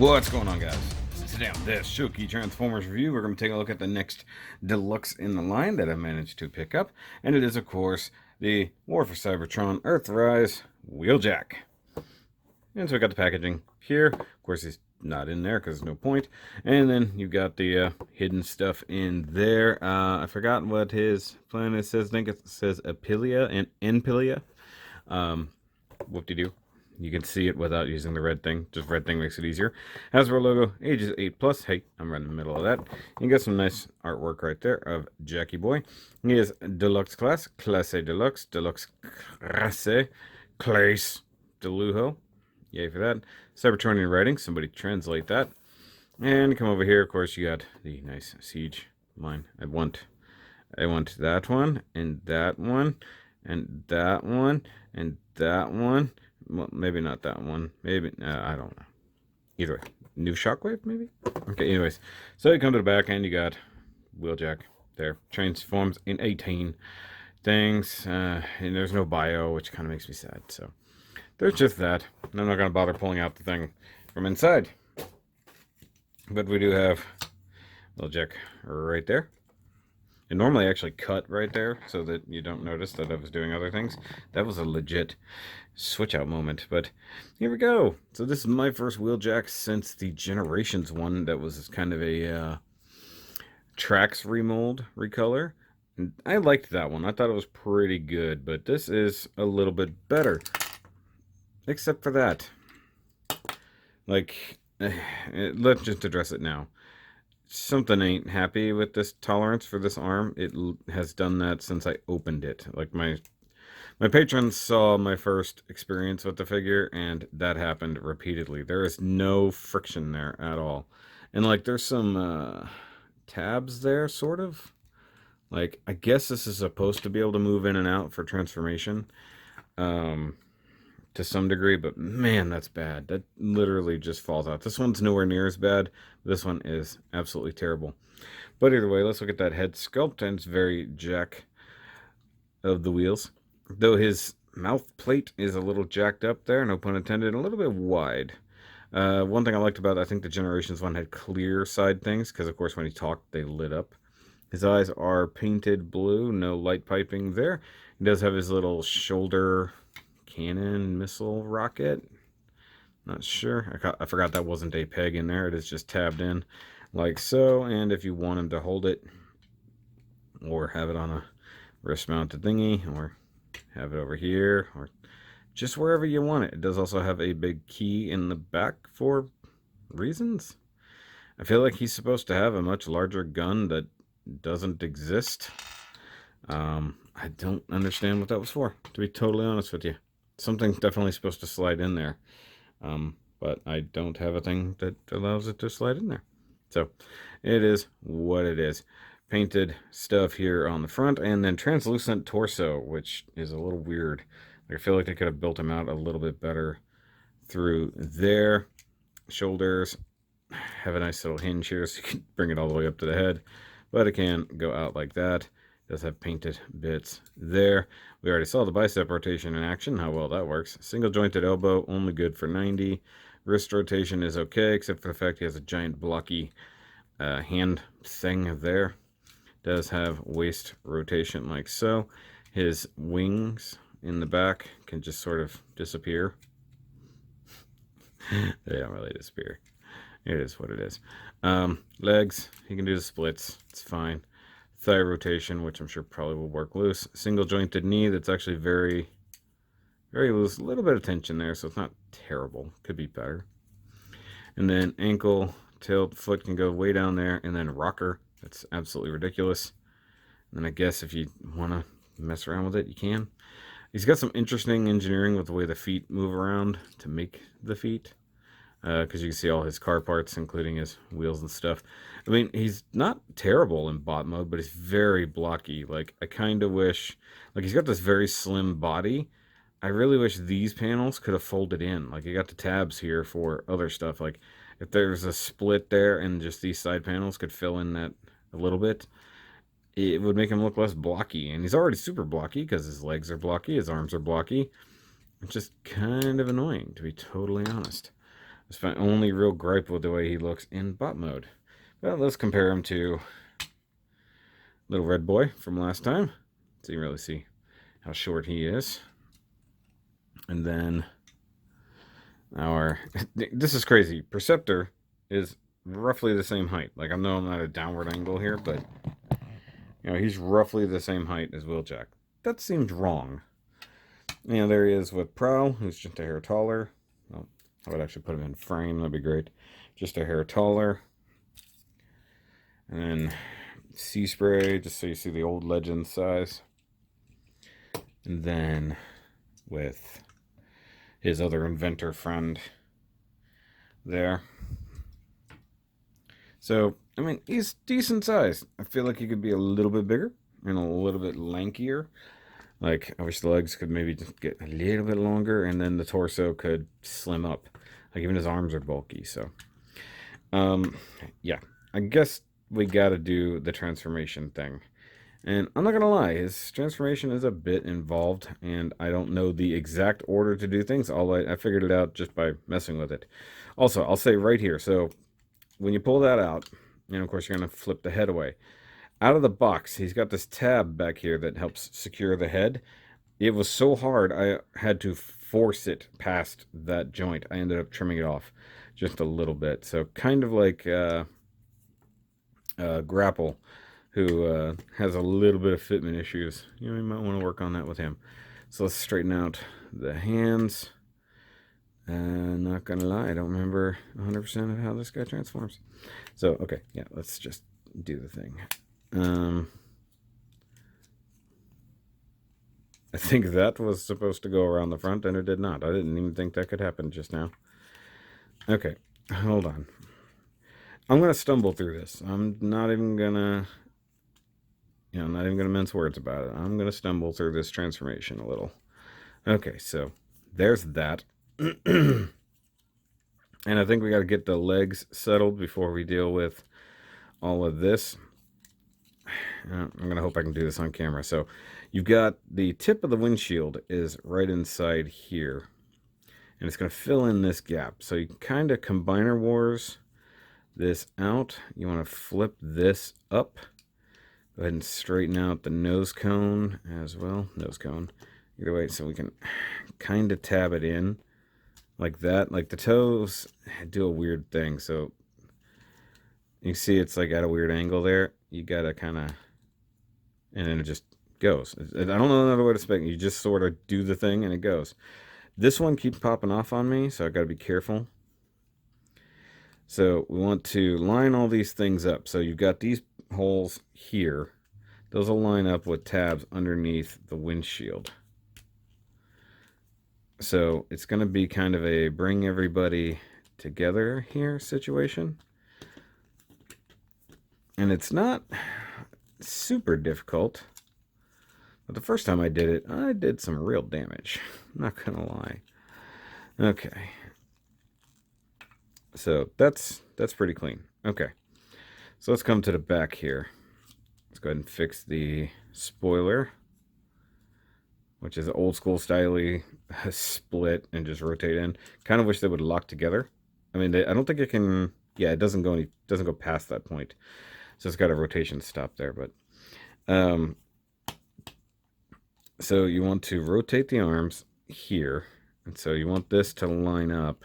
What's going on, guys? Today on this SHOKY Transformers review, we're going to take a look at the next deluxe in the line that I managed to pick up, and it is, of course, the War for Cybertron Earthrise Wheeljack. And so we got the packaging here. Of course, he's not in there because there's no point. And then you got the hidden stuff in there. I forgot what his plan is. I think it says Apilia and Enpilia. Whoop-de-doo. You can see it without using the red thing. Just red thing makes it easier. Hasbro logo, ages 8+. Hey, I'm right in the middle of that. You got some nice artwork right there of Jackie Boy. He is Deluxe Class, Classe Deluxe, Deluxe Classe, Classe Delujo. Yay for that. Cybertronian writing, somebody translate that. And come over here, of course, you got the nice Siege line. I want that one, and that one, and that one, and that one. Well, maybe not that one. Maybe, I don't know. Either way. New Shockwave, maybe? Okay, anyways. So you come to the back end, you got Wheeljack there. Transforms in 18 things. And there's no bio, which kind of makes me sad. So there's just that. I'm not going to bother pulling out the thing from inside. But we do have Wheeljack right there. And normally I actually cut right there so that you don't notice that I was doing other things. That was a legit switch out moment, but here we go. So this is my first Wheeljack since the Generations one that was kind of a Trax remold, recolor. And I liked that one. I thought it was pretty good, but this is a little bit better. Except for that. Like, let's just address it now. Something ain't happy with this tolerance for this arm. It has done that since I opened it. Like my patrons saw my first experience with the figure, and that happened repeatedly. There is no friction there at all. And like there's some tabs there, sort of. Like, I guess this is supposed to be able to move in and out for transformation. To some degree, but man, that's bad. That literally just falls out. This one's nowhere near as bad. This one is absolutely terrible. But either way, let's look at that head sculpt, and it's very Jack of the wheels. Though his mouth plate is a little jacked up there, no pun intended, a little bit wide. One thing I liked about, I think the Generations one had clear side things, because of course when he talked, they lit up. His eyes are painted blue, no light piping there. He does have his little shoulder cannon missile rocket. Not sure. I forgot that wasn't a peg in there. It is just tabbed in like so. And if you want him to hold it or have it on a wrist mounted thingy or have it over here or just wherever you want it. It does also have a big key in the back for reasons. I feel like he's supposed to have a much larger gun that doesn't exist. I don't understand what that was for, to be totally honest with you. Something's definitely supposed to slide in there. But I don't have a thing that allows it to slide in there. So it is what it is. Painted stuff here on the front, and then translucent torso, which is a little weird. I feel like they could have built him out a little bit better through there. Shoulders have a nice little hinge here, so you can bring it all the way up to the head. But it can go out like that. Does have painted bits there. We already saw the bicep rotation in action, how well that works. Single jointed elbow, only good for 90. Wrist rotation is okay, except for the fact he has a giant blocky hand thing there. Does have waist rotation like so. His wings in the back can just sort of disappear. They don't really disappear. It is what it is. Legs, he can do the splits. It's fine. Thigh rotation, which I'm sure probably will work loose. Single jointed knee, that's actually very, very loose. A little bit of tension there, so it's not terrible. Could be better. And then ankle, tilt, foot can go way down there. And then rocker, that's absolutely ridiculous. And then I guess if you want to mess around with it, you can. He's got some interesting engineering with the way the feet move around to make the feet. Because you can see all his car parts, including his wheels and stuff. I mean, he's not terrible in bot mode, but he's very blocky. Like, I kind of wish... Like, he's got this very slim body. I really wish these panels could have folded in. Like, you got the tabs here for other stuff. Like, if there's a split there and just these side panels could fill in that a little bit, it would make him look less blocky. And he's already super blocky because his legs are blocky, his arms are blocky. It's just kind of annoying, to be totally honest. That's my only real gripe with the way he looks in bot mode. Well, let's compare him to little red boy from last time, so you can really see how short he is. And then this is crazy. Perceptor is roughly the same height. Like, I know I'm at a downward angle here, but he's roughly the same height as Wheeljack. That seems wrong. There he is with Prowl, who's just a hair taller. Well, I would actually put him in frame. That'd be great. Just a hair taller. And then Sea Spray, just so you see the old legend size. And then with his other inventor friend there. So, he's decent size. I feel like he could be a little bit bigger and a little bit lankier. Like, I wish the legs could maybe just get a little bit longer, and then the torso could slim up. Like, even his arms are bulky, so. Yeah. I guess we gotta do the transformation thing. And I'm not gonna lie, his transformation is a bit involved, and I don't know the exact order to do things. I figured it out just by messing with it. Also, I'll say right here, so when you pull that out, and of course you're gonna flip the head away. Out of the box, he's got this tab back here that helps secure the head. It was so hard, I had to force it past that joint. I ended up trimming it off just a little bit. So kind of like Grapple, who has a little bit of fitment issues. You might want to work on that with him. So let's straighten out the hands. Not gonna lie, I don't remember 100% of how this guy transforms. So, okay, yeah, let's just do the thing. I think that was supposed to go around the front, and it did not. I didn't even think that could happen just now. Okay, hold on. I'm going to stumble through this. I'm not even going to, not even going to mince words about it. I'm going to stumble through this transformation a little. Okay, so there's that. And I think we got to get the legs settled before we deal with all of this. I'm going to hope I can do this on camera. So you've got the tip of the windshield is right inside here. And it's going to fill in this gap. So you can kind of combiner wars this out. You want to flip this up. Go ahead and straighten out the nose cone as well. Nose cone. Either way, so we can kind of tab it in like that. Like the toes do a weird thing. So you see it's like at a weird angle there. You got to kind of, and then it just goes. I don't know another way to explain it. You just sort of do the thing and it goes. This one keeps popping off on me, so I've got to be careful. So we want to line all these things up. So you've got these holes here. Those will line up with tabs underneath the windshield. So it's going to be kind of a bring everybody together here situation. And it's not super difficult. But the first time I did it, I did some real damage. I'm not going to lie. Okay. So that's pretty clean. Okay. So let's come to the back here. Let's go ahead and fix the spoiler, which is old school styley split and just rotate in. Kind of wish they would lock together. I mean, I don't think it can. Yeah, it doesn't go past that point. So it's got a rotation stop there, but so you want to rotate the arms here, and so you want this to line up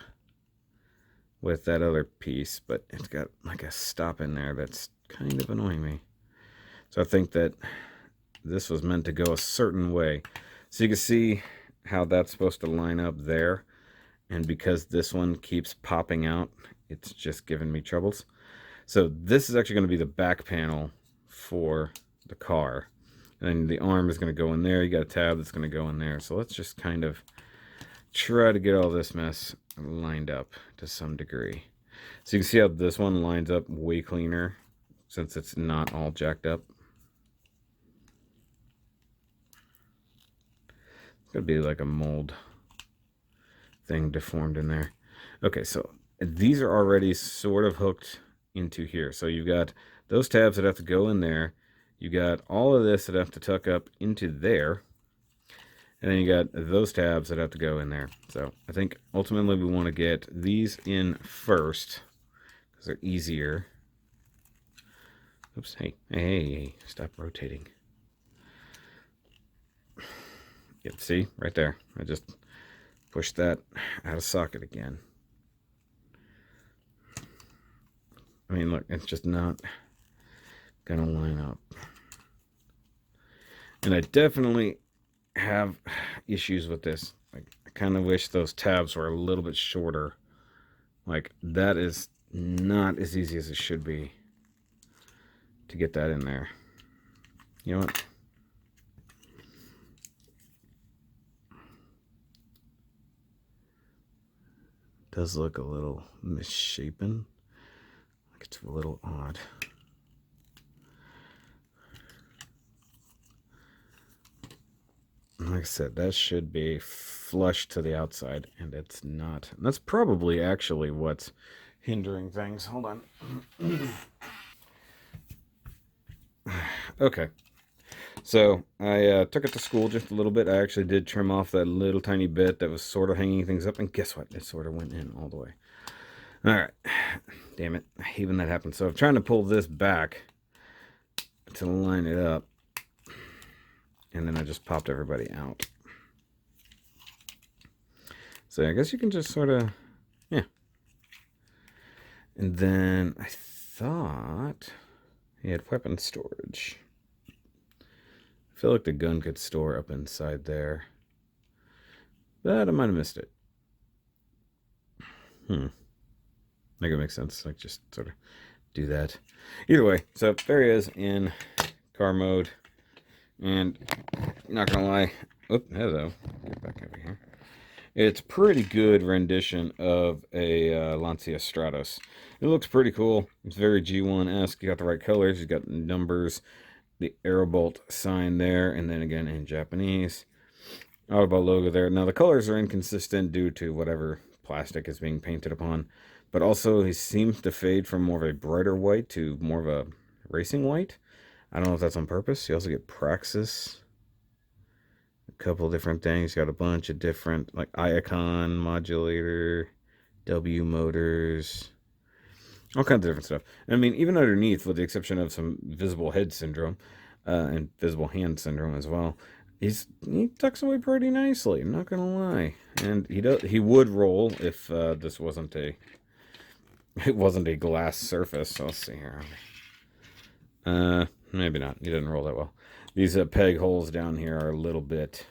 with that other piece, but it's got like a stop in there that's kind of annoying me. So I think that this was meant to go a certain way. So you can see how that's supposed to line up there, and because this one keeps popping out, it's just giving me troubles. So this is actually going to be the back panel for the car. And the arm is going to go in there. You got a tab that's going to go in there. So let's just kind of try to get all this mess lined up to some degree. So you can see how this one lines up way cleaner since it's not all jacked up. It's going to be like a mold thing deformed in there. Okay, so these are already sort of hooked into here. So you've got those tabs that have to go in there. You got all of this that have to tuck up into there. And then you got those tabs that have to go in there. So I think ultimately we want to get these in first because they're easier. Oops, hey, stop rotating. Yep, see, right there. I just pushed that out of socket again. I mean, look, it's just not gonna line up. And I definitely have issues with this. Like, I kind of wish those tabs were a little bit shorter. Like, that is not as easy as it should be to get that in there. You know what? It does look a little misshapen. Like, it's a little odd. Like I said, that should be flush to the outside, and it's not. And that's probably actually what's hindering things. Hold on. Okay. So I took it to school just a little bit. I actually did trim off that little tiny bit that was sort of hanging things up, and guess what? It sort of went in all the way. All right. Damn it. Even that happened. So I'm trying to pull this back to line it up. And then I just popped everybody out. So I guess you can just sort of, yeah. And then I thought he had weapon storage. I feel like the gun could store up inside there. But I might have missed it. I think it makes sense. Like, just sort of do that. Either way, so there he is in car mode. And not gonna lie, hello, get back over here. It's pretty good rendition of a Lancia Stratos. It looks pretty cool. It's very G1-esque. You got the right colors. You got numbers, the Aerobolt sign there, and then again in Japanese. Autobot logo there. Now the colors are inconsistent due to whatever plastic is being painted upon, but also he seems to fade from more of a brighter white to more of a racing white. I don't know if that's on purpose. You also get Praxis. A couple different things. You got a bunch of different, like Iacon modulator, W motors, all kinds of different stuff. I mean, even underneath, with the exception of some visible head syndrome and visible hand syndrome as well, he tucks away pretty nicely. I'm not gonna lie. And he would roll if this wasn't a glass surface. So let's see here. Maybe not. He didn't roll that well. These peg holes down here are a little bit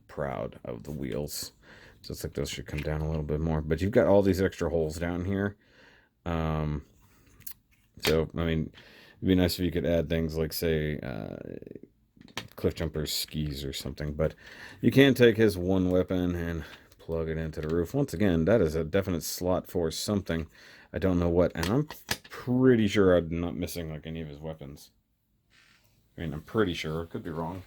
proud of the wheels. So it's like those should come down a little bit more. But you've got all these extra holes down here. So, I mean, it'd be nice if you could add things like, say, cliff jumpers, skis or something. But you can take his one weapon and plug it into the roof. Once again, that is a definite slot for something. I don't know what. And I'm pretty sure I'm not missing like any of his weapons. I mean, I'm pretty sure. Could be wrong.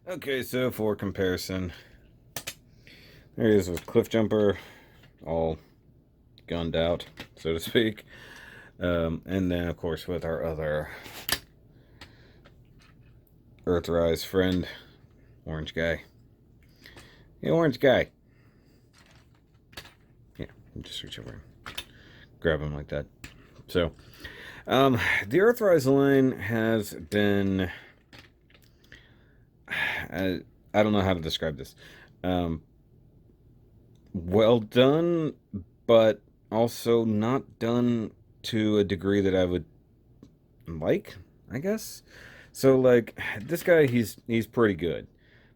Okay, so for comparison, there he is with Cliff Jumper, all gunned out, so to speak. And then, of course, with our other Earthrise friend, Orange Guy. Hey, Orange Guy. Yeah, just reach over and grab him like that. So, the Earthrise line has been, I don't know how to describe this. Well done, but also not done to a degree that I would like, I guess. So, like, this guy, he's pretty good,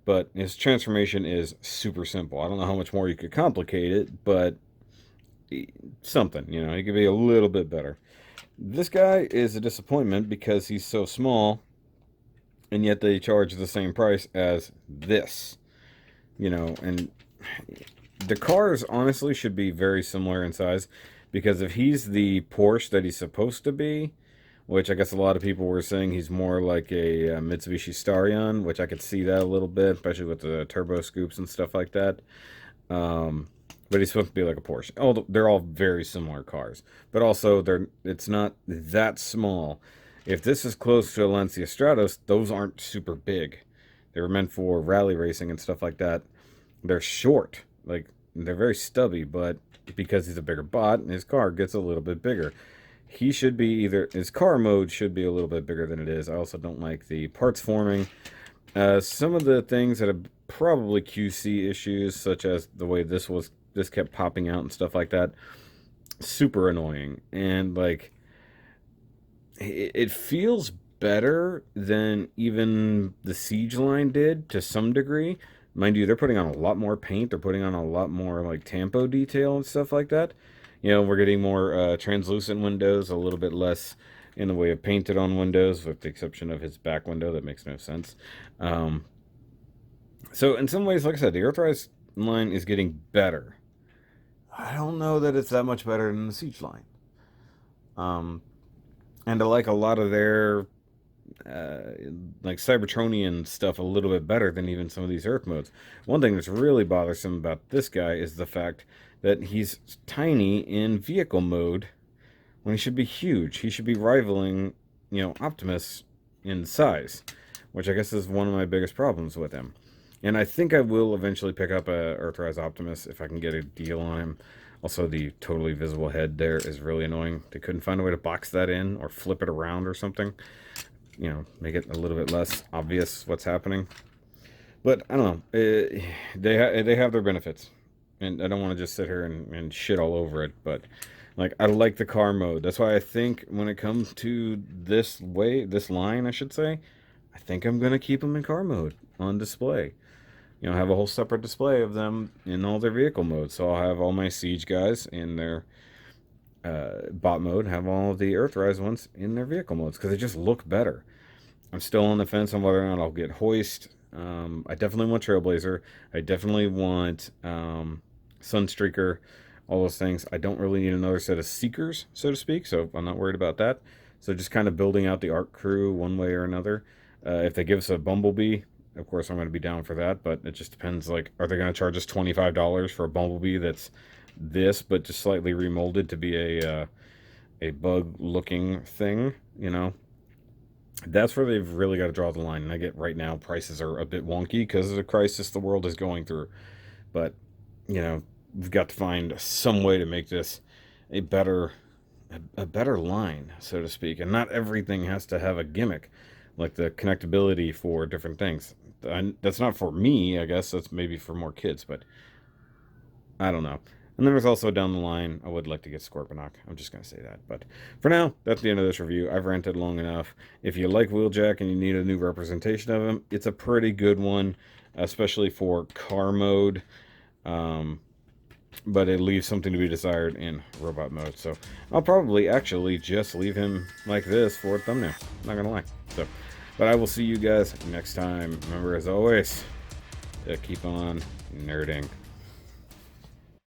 but his transformation is super simple. I don't know how much more you could complicate it, but something, you know, he could be a little bit better. This guy is a disappointment because he's so small, and yet they charge the same price as this, you know. And the cars honestly should be very similar in size, because if he's the Porsche that he's supposed to be, which I guess a lot of people were saying he's more like a Mitsubishi Starion, which I could see that a little bit, especially with the turbo scoops and stuff like that. But he's supposed to be like a Porsche. They're all very similar cars, but also it's not that small. If this is close to a Lancia Stratos, those aren't super big. They were meant for rally racing and stuff like that. They're short, like they're very stubby, but because he's a bigger bot, his car gets a little bit bigger. He should be either, his car mode should be a little bit bigger than it is. I also don't like the parts forming. Some of the things that are probably QC issues, such as the way this kept popping out and stuff like that, super annoying. And like, it feels better than even the Siege line did to some degree. Mind you, they're putting on a lot more paint. They're putting on a lot more like tampo detail and stuff like that. You know, we're getting more translucent windows, a little bit less in the way of painted on windows, with the exception of his back window. That makes no sense. So in some ways, like I said, the Earthrise line is getting better. I don't know that it's that much better than the Siege line. And I like a lot of their like Cybertronian stuff a little bit better than even some of these Earth modes. One thing that's really bothersome about this guy is the fact that he's tiny in vehicle mode when he should be huge. He should be rivaling, you know, Optimus in size, which I guess is one of my biggest problems with him. And I think I will eventually pick up a Earthrise Optimus if I can get a deal on him. Also, the totally visible head there is really annoying. They couldn't find a way to box that in or flip it around or something. You know, make it a little bit less obvious what's happening. But I don't know. They have their benefits, and I don't want to just sit here and shit all over it. But like, I like the car mode. That's why I think when it comes to this line, I should say, I think I'm gonna keep them in car mode on display. You know, have a whole separate display of them in all their vehicle modes. So I'll have all my Siege guys in their bot mode, have all of the Earthrise ones in their vehicle modes, because they just look better. I'm still on the fence on whether or not I'll get Hoist. I definitely want Trailblazer. I definitely want Sunstreaker, all those things. I don't really need another set of Seekers, so to speak, so I'm not worried about that. So just kind of building out the ARC crew one way or another. If they give us a Bumblebee, of course I'm going to be down for that, but it just depends, like, are they going to charge us $25 for a Bumblebee that's this, but just slightly remolded to be a bug-looking thing, you know? That's where they've really got to draw the line. And I get right now prices are a bit wonky because of the crisis the world is going through. But, you know, we've got to find some way to make this a better line, so to speak. And not everything has to have a gimmick, like the connectability for different things. That's not for me, I guess. That's maybe for more kids, but I don't know. And then there's also down the line, I would like to get Scorponok. I'm just going to say that. But for now, that's the end of this review. I've ranted long enough. If you like Wheeljack and you need a new representation of him, it's a pretty good one, especially for car mode. But it leaves something to be desired in robot mode. So I'll probably actually just leave him like this for a thumbnail. Not going to lie. So, but I will see you guys next time. Remember, as always, to keep on nerding.